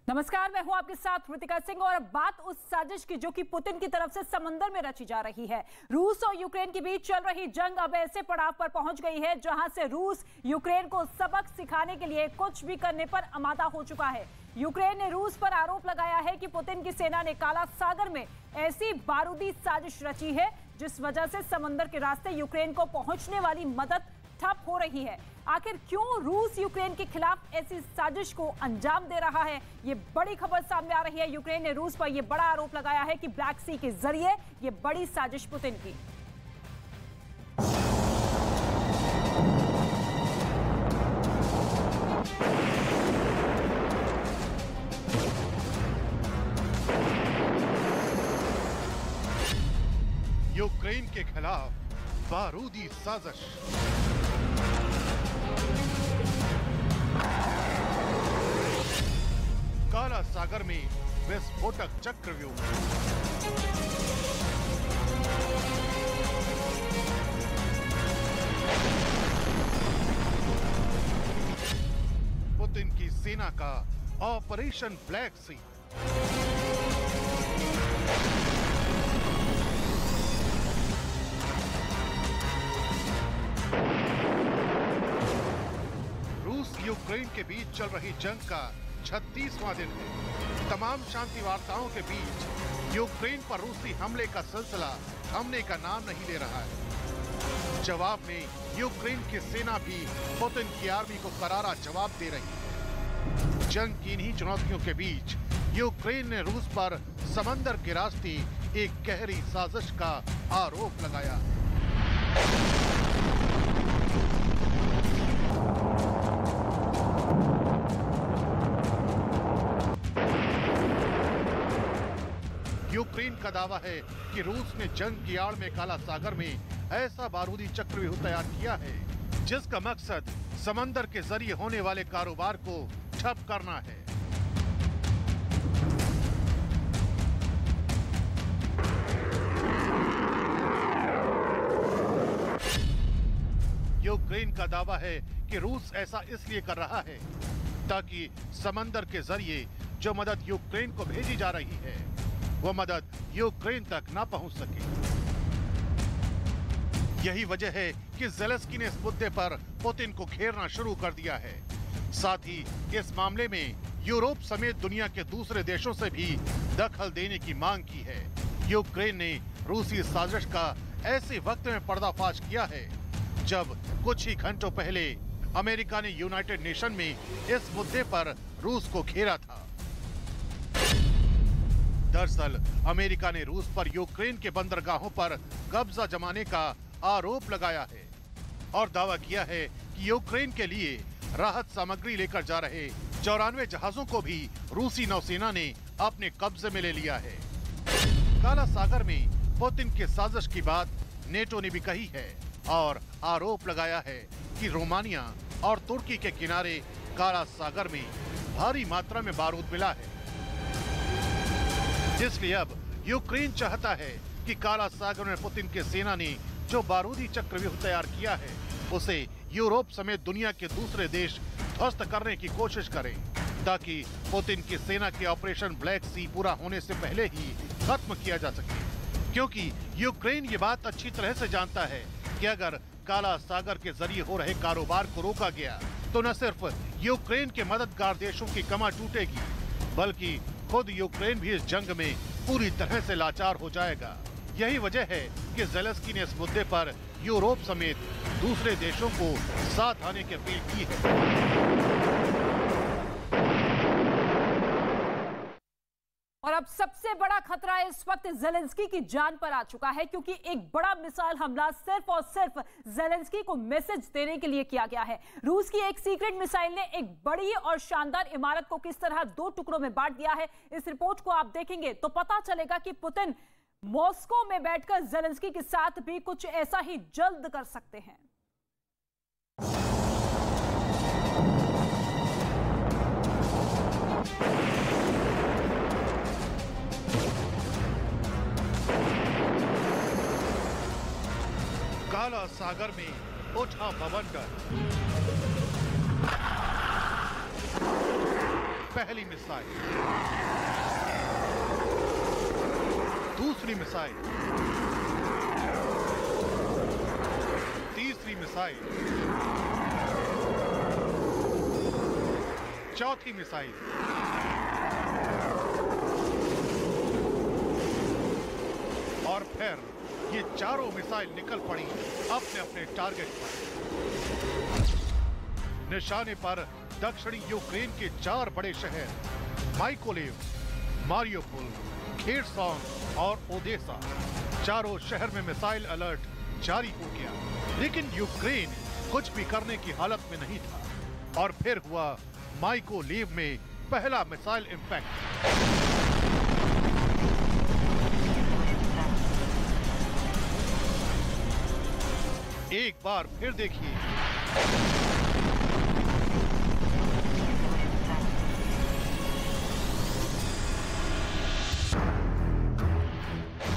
नमस्कार, मैं हूं आपके साथ ऋतिका सिंह और अब बात उस साजिश की जो कि पुतिन की तरफ से समंदर में रची जा रही है। रूस और यूक्रेन के बीच चल रही जंग अब ऐसे पड़ाव पर पहुंच गई है जहां से रूस यूक्रेन को सबक सिखाने के लिए कुछ भी करने पर आमादा हो चुका है। यूक्रेन ने रूस पर आरोप लगाया है कि पुतिन की सेना ने काला सागर में ऐसी बारूदी साजिश रची है जिस वजह से समंदर के रास्ते यूक्रेन को पहुंचने वाली मदद ठप हो रही है। आखिर क्यों रूस यूक्रेन के खिलाफ ऐसी साजिश को अंजाम दे रहा है, ये बड़ी खबर सामने आ रही है। यूक्रेन ने रूस पर यह बड़ा आरोप लगाया है कि ब्लैक सी के जरिए ये बड़ी साजिश पुतिन की। यूक्रेन के खिलाफ बारूदी साजिश। काला सागर में विस्फोटक चक्रव्यूह। पुतिन की सेना का ऑपरेशन ब्लैक सी। रूस यूक्रेन के बीच चल रही जंग का 36वां दिन है। तमाम शांति वार्ताओं के बीच यूक्रेन पर रूसी हमले का सिलसिला थमने का नाम नहीं ले रहा है। जवाब में यूक्रेन की सेना भी पुतिन की आर्मी को करारा जवाब दे रही है। जंग की इन्हीं चुनौतियों के बीच यूक्रेन ने रूस पर समंदर के रास्ते एक गहरी साजिश का आरोप लगाया। यूक्रेन का दावा है कि रूस ने जंग की आड़ में काला सागर में ऐसा बारूदी चक्रव्यूह तैयार किया है जिसका मकसद समंदर के जरिए होने वाले कारोबार को ठप करना है। यूक्रेन का दावा है कि रूस ऐसा इसलिए कर रहा है ताकि समंदर के जरिए जो मदद यूक्रेन को भेजी जा रही है वो मदद यूक्रेन तक ना पहुंच सके। यही वजह है कि ज़ेलेंस्की ने इस मुद्दे पर पुतिन को घेरना शुरू कर दिया है। साथ ही इस मामले में यूरोप समेत दुनिया के दूसरे देशों से भी दखल देने की मांग की है। यूक्रेन ने रूसी साजिश का ऐसे वक्त में पर्दाफाश किया है जब कुछ ही घंटों पहले अमेरिका ने यूनाइटेड नेशन में इस मुद्दे पर रूस को घेरा था। दरअसल अमेरिका ने रूस पर यूक्रेन के बंदरगाहों पर कब्जा जमाने का आरोप लगाया है और दावा किया है कि यूक्रेन के लिए राहत सामग्री लेकर जा रहे 94 जहाजों को भी रूसी नौसेना ने अपने कब्जे में ले लिया है। काला सागर में पुतिन के साजिश की बात नेटो ने भी कही है और आरोप लगाया है कि रोमानिया और तुर्की के किनारे काला सागर में भारी मात्रा में बारूद मिला है। इसलिए अब यूक्रेन चाहता है कि काला सागर में पुतिन के सेना ने जो बारूदी चक्रव्यूह तैयार किया है उसे यूरोप समेत दुनिया के दूसरे देश ध्वस्त करने की कोशिश करें ताकि पुतिन की सेना के ऑपरेशन ब्लैक सी पूरा होने से पहले ही खत्म किया जा सके। क्योंकि यूक्रेन ये बात अच्छी तरह से जानता है कि अगर काला सागर के जरिए हो रहे कारोबार को रोका गया तो न सिर्फ यूक्रेन के मददगार देशों की कमर टूटेगी बल्कि खुद यूक्रेन भी इस जंग में पूरी तरह से लाचार हो जाएगा। यही वजह है कि ज़ेलेंस्की ने इस मुद्दे पर यूरोप समेत दूसरे देशों को साथ आने की अपील की है। और अब सबसे बड़ा खतरा इस वक्त ज़ेलेंस्की की जान पर आ चुका है क्योंकि एक बड़ा मिसाइल हमला सिर्फ और सिर्फ ज़ेलेंस्की को मैसेज देने के लिए किया गया है। रूस की एक सीक्रेट मिसाइल ने एक बड़ी और शानदार इमारत को किस तरह 2 टुकड़ों में बांट दिया है, इस रिपोर्ट को आप देखेंगे तो पता चलेगा कि पुतिन मॉस्को में बैठकर ज़ेलेंस्की के साथ भी कुछ ऐसा ही जल्द कर सकते हैं। काला सागर में उठा बवंडर। पहली मिसाइल, दूसरी मिसाइल, तीसरी मिसाइल, चौथी मिसाइल, और फिर ये चारों मिसाइल निकल पड़ी अपने अपने टारगेट पर। निशाने पर दक्षिणी यूक्रेन के 4 बड़े शहर माइकोलेव, मारियोपोल, खेरसोन और ओदेसा, चारों शहर में मिसाइल अलर्ट जारी हो गया। लेकिन यूक्रेन कुछ भी करने की हालत में नहीं था और फिर हुआ माइकोलेव में पहला मिसाइल इंपैक्ट। एक बार फिर देखिए,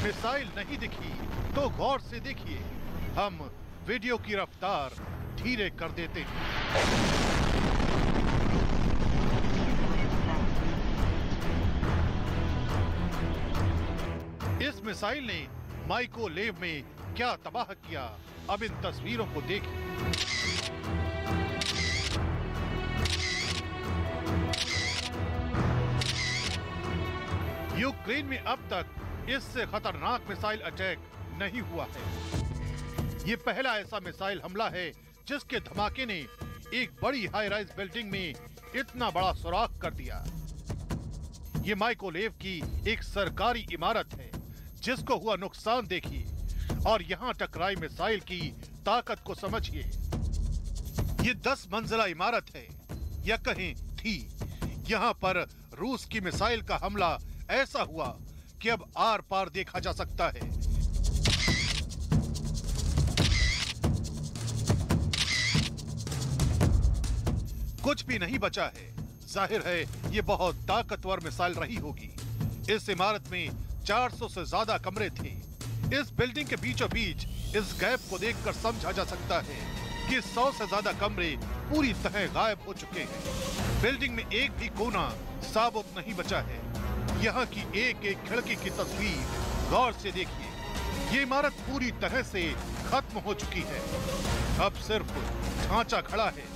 मिसाइल नहीं दिखी तो गौर से देखिए। हम वीडियो की रफ्तार धीरे कर देते हैं। इस मिसाइल ने माइकोलेव में क्या तबाह किया, अब इन तस्वीरों को देखिए। यूक्रेन में अब तक इससे खतरनाक मिसाइल अटैक नहीं हुआ है। ये पहला ऐसा मिसाइल हमला है जिसके धमाके ने एक बड़ी हाई राइज बिल्डिंग में इतना बड़ा सुराख कर दिया। ये माइकोलेव की एक सरकारी इमारत है जिसको हुआ नुकसान देखिए और यहाँ टकराई मिसाइल की ताकत को समझिए। ये 10 मंजिला इमारत है या कहें थी। यहाँ पर रूस की मिसाइल का हमला ऐसा हुआ कि अब आर पार देखा जा सकता है। कुछ भी नहीं बचा है। जाहिर है ये बहुत ताकतवर मिसाइल रही होगी। इस इमारत में 400 से ज्यादा कमरे थे। इस बिल्डिंग के बीचों बीच इस गैप को देखकर समझा जा सकता है कि 100 से ज्यादा कमरे पूरी तरह गायब हो चुके हैं। बिल्डिंग में एक भी कोना साबुत नहीं बचा है। यहाँ की एक एक खिड़की की तस्वीर गौर से देखिए। ये इमारत पूरी तरह से खत्म हो चुकी है। अब सिर्फ ढांचा खड़ा है।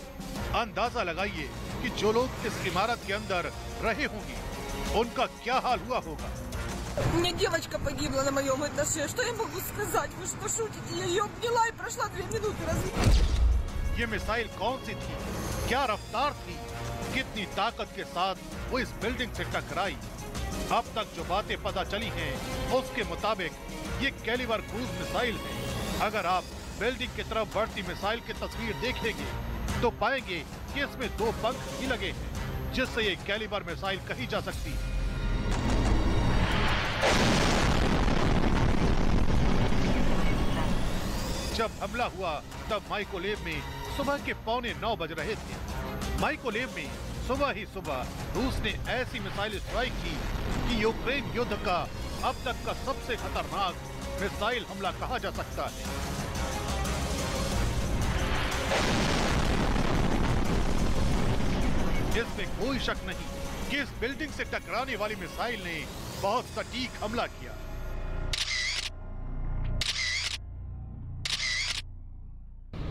अंदाजा लगाइए कि जो लोग इस इमारत के अंदर रहे होंगे उनका क्या हाल हुआ होगा। У меня девочка погибла на моем этаже. Что я могу сказать? Вы что, шутите? Я ее обняла и прошла 2 минуты. ये मिसाइल कौन सी थी? क्या रफ्तार थी? कितनी ताकत के साथ वो इस बिल्डिंग से टकराई? अब तक जो बातें पता चली हैं, उसके मुताबिक ये कैलिबर क्रूज मिसाइल है। अगर आप बिल्डिंग की तरफ बढ़ती मिसाइल की तस्वीर देखेंगे तो पाएंगे कि इसमें 2 पंख भी लगे हैं, जिससे ये कैलिबर मिसाइल कही जा सकती है। जब हमला हुआ तब माइकोलेव में सुबह के 8:45 बज रहे थे। माइकोलेव में सुबह ही सुबह रूस ने ऐसी मिसाइल स्ट्राइक की कि यूक्रेन युद्ध का अब तक का सबसे खतरनाक मिसाइल हमला कहा जा सकता है। इसमें कोई शक नहीं कि इस बिल्डिंग से टकराने वाली मिसाइल ने बहुत सटीक हमला किया।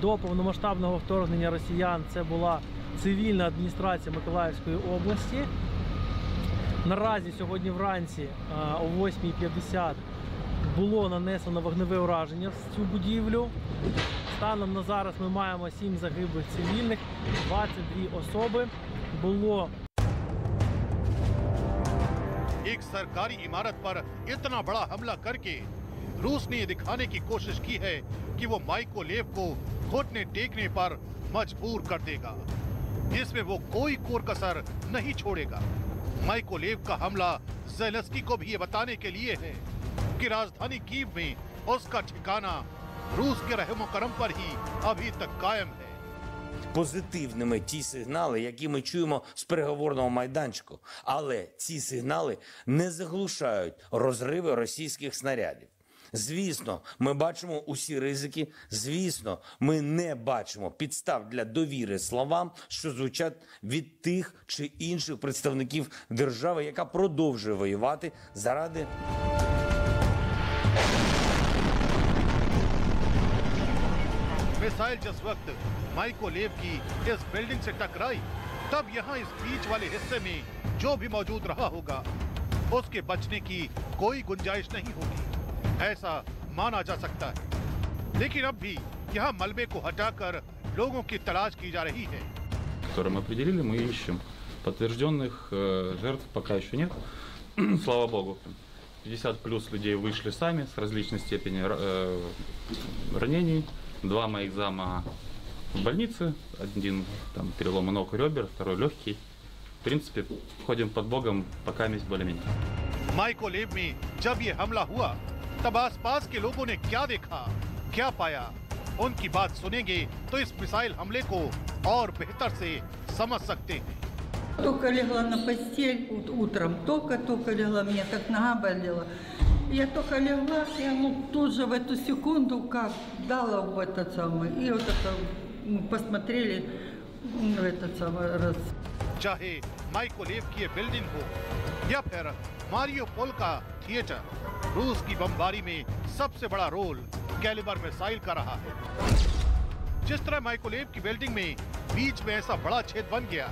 До повномасштабного вторгнення росіян це була цивільна адміністрація Миколаївської області. Наразі сьогодні вранці о 8:50 було нанесено вогневе ураження в цю будівлю. Станом на зараз ми маємо 7 загиблих цивільних, 22 особи. Було एक सरकारी इमारत पर इतना बड़ा हमला करके रूस ने ये दिखाने की कोशिश की है कि वो माइकोलेव को घुटने टेकने पर मजबूर कर देगा। इसमें वो कोई कोर कसर नहीं छोड़ेगा। माइकोलेव का हमला ज़ेलेंस्की को भी ये बताने के लिए है कि राजधानी कीव में उसका ठिकाना रूस के रहमो करम पर ही अभी तक कायम है। Позитивними ті сигнали, які ми чуємо з переговорного майданчику. Але ці сигнали не заглушають розриви російських снарядів. Звісно, ми бачимо усі ризики. Звісно, ми не бачимо підстав для довіри словам, що звучать від тих чи інших представників держави, яка продовжує воювати заради मिसाइल जिस वक्त माइकोलेव की इस बिल्डिंग से टकराई, तब यहाँ इस बीच वाले हिस्से में जो भी मौजूद रहा होगा, उसके बचने की कोई गुंजाइश नहीं होगी, ऐसा माना जा सकता है। लेकिन अब भी यहाँ मलबे को हटाकर लोगों की तलाश की जा रही है। Которые мы определили, мы ищем. Подтвержденных жертв пока еще нет. Слава богу. 50 плюс людей вышли сами с различной степенью ранений. 2 моих зама в больнице. Один там переломы ног и ребер, второй легкий. В принципе, ходим под Богом, пока есть более-менее. माइकोलेव में जब ये हमला हुआ, तब आसपास के लोगों ने क्या देखा, क्या पाया, उनकी बात सुनेंगे तो इस मिसाइल हमले को और बेहतर से समझ सकते हैं। Только легла на постель утром, только легла, меня так нога болела. Я только легла, и тут же в эту секунду как дала в этот самый, и вот это посмотрели в этот самый раз. चाहे माइकोलेव की ये बिल्डिंग हो या फिर मारियोपोल का थिएटर, रूस की बमबारी में सबसे बड़ा रोल कैलिबर मिसाइल का रहा है। जिस तरह माइकोलेव की बिल्डिंग में बीच में ऐसा बड़ा छेद बन गया,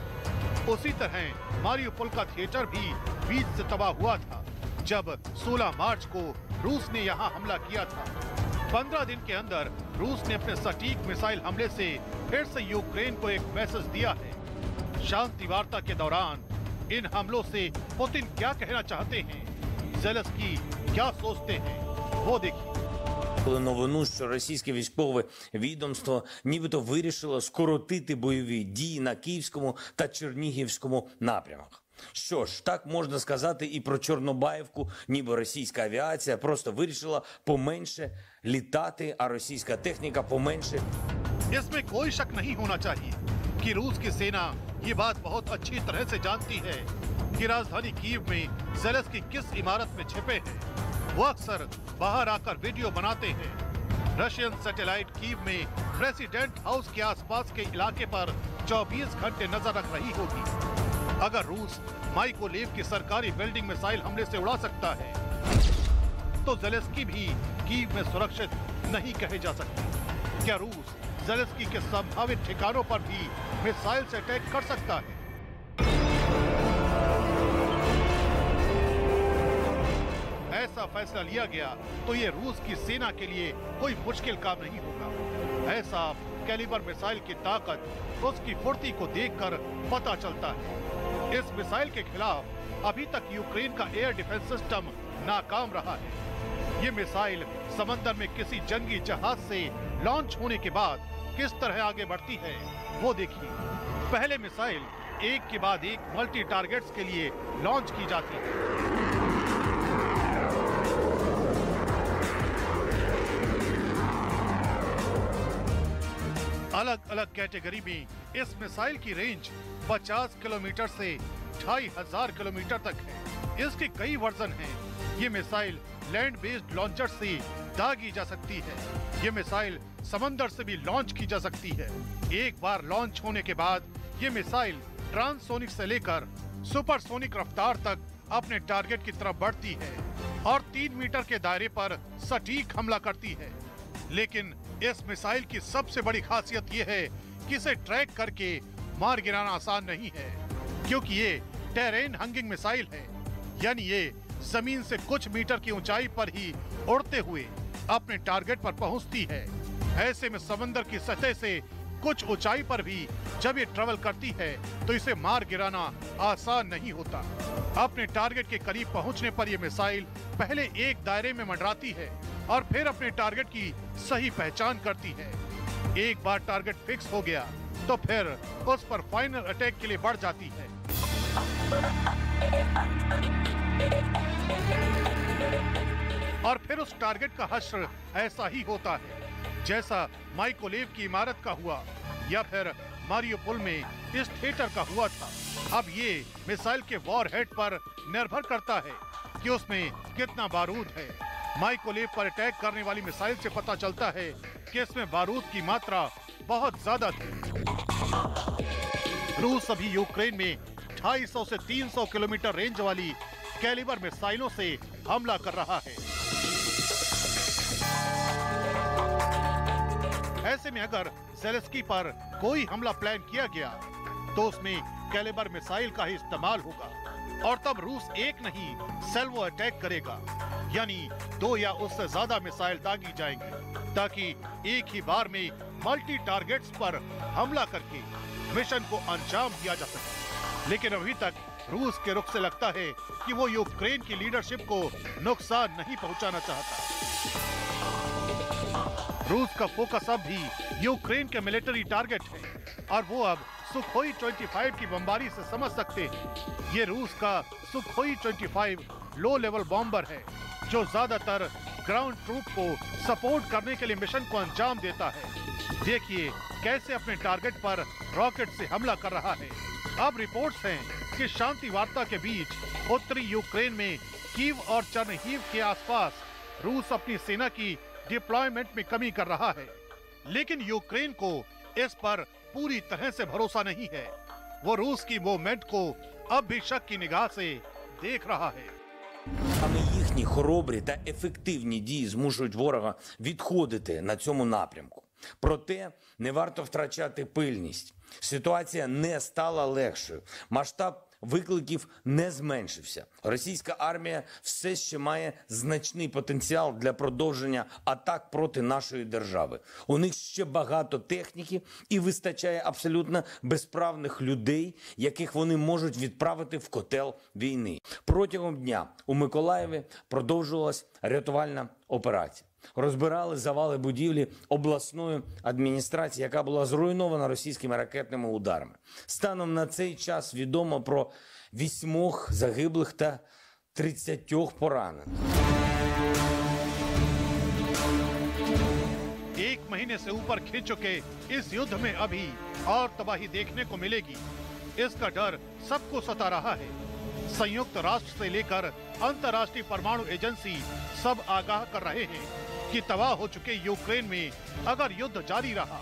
उसी तरह मारियोपोल का थिएटर भी बीच से तबाह हुआ था जब 16 मार्च को रूस ने यहां हमला किया था। 15 दिन के अंदर रूस ने अपने सटीक मिसाइल हमले से फिर से यूक्रेन को एक मैसेज दिया है। शांति वार्ता के दौरान इन हमलों से पुतिन क्या कहना चाहते हैं, ज़ेलेंस्की क्या सोचते हैं, वो देखिए। новину, що російське військове відомство нібито вирішило скоротити бойові дії на Київському та Чернігівському напрямах. Що ж, так можна сказати і про Чорнобаївку, ніби російська авіація просто вирішила поменше літати, а російська техніка поменше. इसमें कोई शक नहीं होना चाहिए कि रूस की सेना ये बात बहुत अच्छी तरह से जानती है कि राजधानी कीव में ज़ेलेंस्की किस इमारत में छिपे हैं। वो अक्सर बाहर आकर वीडियो बनाते हैं। रशियन सैटेलाइट कीव में प्रेसिडेंट हाउस के आसपास के इलाके पर 24 घंटे नजर रख रही होगी। अगर रूस माइकोलेव की सरकारी बिल्डिंग मिसाइल हमले से उड़ा सकता है, तो ज़ेलेंस्की भी कीव में सुरक्षित नहीं कहे जा सकते। क्या रूस ज़ेलेंस्की के संभावित ठिकानों पर भी मिसाइल से अटैक कर सकता है? ऐसा फैसला लिया गया तो ये रूस की सेना के लिए कोई मुश्किल काम नहीं होगा। ऐसा कैलिबर मिसाइल की ताकत, उसकी फुर्ती को देखकर पता चलता है। इस मिसाइल के खिलाफ अभी तक यूक्रेन का एयर डिफेंस सिस्टम नाकाम रहा है। ये मिसाइल समंदर में किसी जंगी जहाज से लॉन्च होने के बाद किस तरह आगे बढ़ती है, वो देखिए। पहले मिसाइल एक के बाद एक मल्टी टारगेट्स के लिए लॉन्च की जाती है। अलग अलग कैटेगरी में इस मिसाइल की रेंज 50 किलोमीटर से 2500 किलोमीटर तक है। इसके कई वर्जन हैं। ये मिसाइल लैंड बेस्ड लॉन्चर से दागी जा सकती है। ये मिसाइल समंदर से भी लॉन्च की जा सकती है। एक बार लॉन्च होने के बाद ये मिसाइल ट्रांससोनिक से लेकर सुपरसोनिक रफ्तार तक अपने टारगेट की तरफ बढ़ती है और 3 मीटर के दायरे पर सटीक हमला करती है। लेकिन इस मिसाइल की सबसे बड़ी खासियत ये है कि इसे ट्रैक करके मार गिराना आसान नहीं है, क्योंकि ये टेरेन हंगिंग मिसाइल है, यानी ये जमीन से कुछ मीटर की ऊंचाई पर ही उड़ते हुए अपने टारगेट पर पहुंचती है। ऐसे में समंदर की सतह से कुछ ऊंचाई पर भी जब ये ट्रेवल करती है तो इसे मार गिराना आसान नहीं होता। अपने टारगेट के करीब पहुंचने पर यह मिसाइल पहले एक दायरे में मंडराती है और फिर अपने टारगेट की सही पहचान करती है। एक बार टारगेट फिक्स हो गया तो फिर उस पर फाइनल अटैक के लिए बढ़ जाती है। और फिर उस टारगेट का हश्र ऐसा ही होता है जैसा माइकोलेव की इमारत का हुआ या फिर मारियोपोल में इस थिएटर का हुआ था। अब ये मिसाइल के वॉर हेड पर निर्भर करता है कि उसमें कितना बारूद है, माइकोलेव पर अटैक करने वाली मिसाइल से पता चलता है कि इसमें बारूद की मात्रा बहुत ज्यादा थी। रूस अभी यूक्रेन में 250 से 300 किलोमीटर रेंज वाली कैलिबर मिसाइलों से हमला कर रहा है। ऐसे में अगर ज़ेलेंस्की पर कोई हमला प्लान किया गया तो उसमें कैलिबर मिसाइल का ही इस्तेमाल होगा और तब रूस एक नहीं सेल्वो अटैक करेगा, यानी 2 या उससे ज्यादा मिसाइल दागी जाएंगे ताकि एक ही बार में मल्टी टारगेट्स पर हमला करके मिशन को अंजाम दिया जा सके। लेकिन अभी तक रूस के रुख से लगता है कि वो यूक्रेन की लीडरशिप को नुकसान नहीं पहुंचाना चाहता। रूस का फोकस अब भी यूक्रेन के मिलिट्री टारगेट है और वो अब सुखोई 25 की बमबारी से समझ सकते हैं। ये रूस का सुखोई 25 लो लेवल बॉम्बर है जो ज्यादातर ग्राउंड ट्रूप को सपोर्ट करने के लिए मिशन को अंजाम देता है। देखिए कैसे अपने टारगेट पर रॉकेट से हमला कर रहा है। अब रिपोर्ट्स हैं कि शांति वार्ता के बीच उत्तरी यूक्रेन में कीव और चर्निहिव के आसपास रूस अपनी सेना की डिप्लॉयमेंट में कमी कर रहा है, लेकिन यूक्रेन को इस पर पूरी तरह से भरोसा नहीं है। वो रूस की मूवमेंट को अब भी शक की निगाह से देख रहा है। Саме їхні хоробрі та ефективні дії змушують ворога відходити на цьому напрямку. Проте не варто втрачати пильність. Ситуація не стала легшою. Масштаб викликів не зменшився. Російська армія все ще має значний потенціал для продовження атак проти нашої держави. У них ще багато техніки і вистачає абсолютно безправних людей, яких вони можуть відправити в котел війни. Протягом дня у Миколаєві продовжувалась рятувальна операція. Розбирали завали будівлі обласної адміністрації, яка була зруйнована російськими ракетними ударами. Станом на цей час відомо про 8 загиблих та 30 поранених. एक महीने से ऊपर खिंच चुके इस युद्ध में अभी और तबाही देखने को मिलेगी, इसका डर सबको सता रहा है। संयुक्त राष्ट्र से लेकर अंतर्राष्ट्रीय परमाणु एजेंसी सब आगाह कर रहे हैं कि तबाह हो चुके यूक्रेन में अगर युद्ध जारी रहा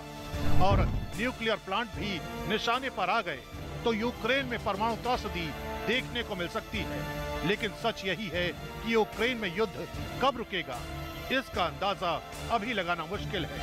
और न्यूक्लियर प्लांट भी निशाने पर आ गए तो यूक्रेन में परमाणु त्रासदी देखने को मिल सकती है। लेकिन सच यही है कि यूक्रेन में युद्ध कब रुकेगा, इसका अंदाजा अभी लगाना मुश्किल है।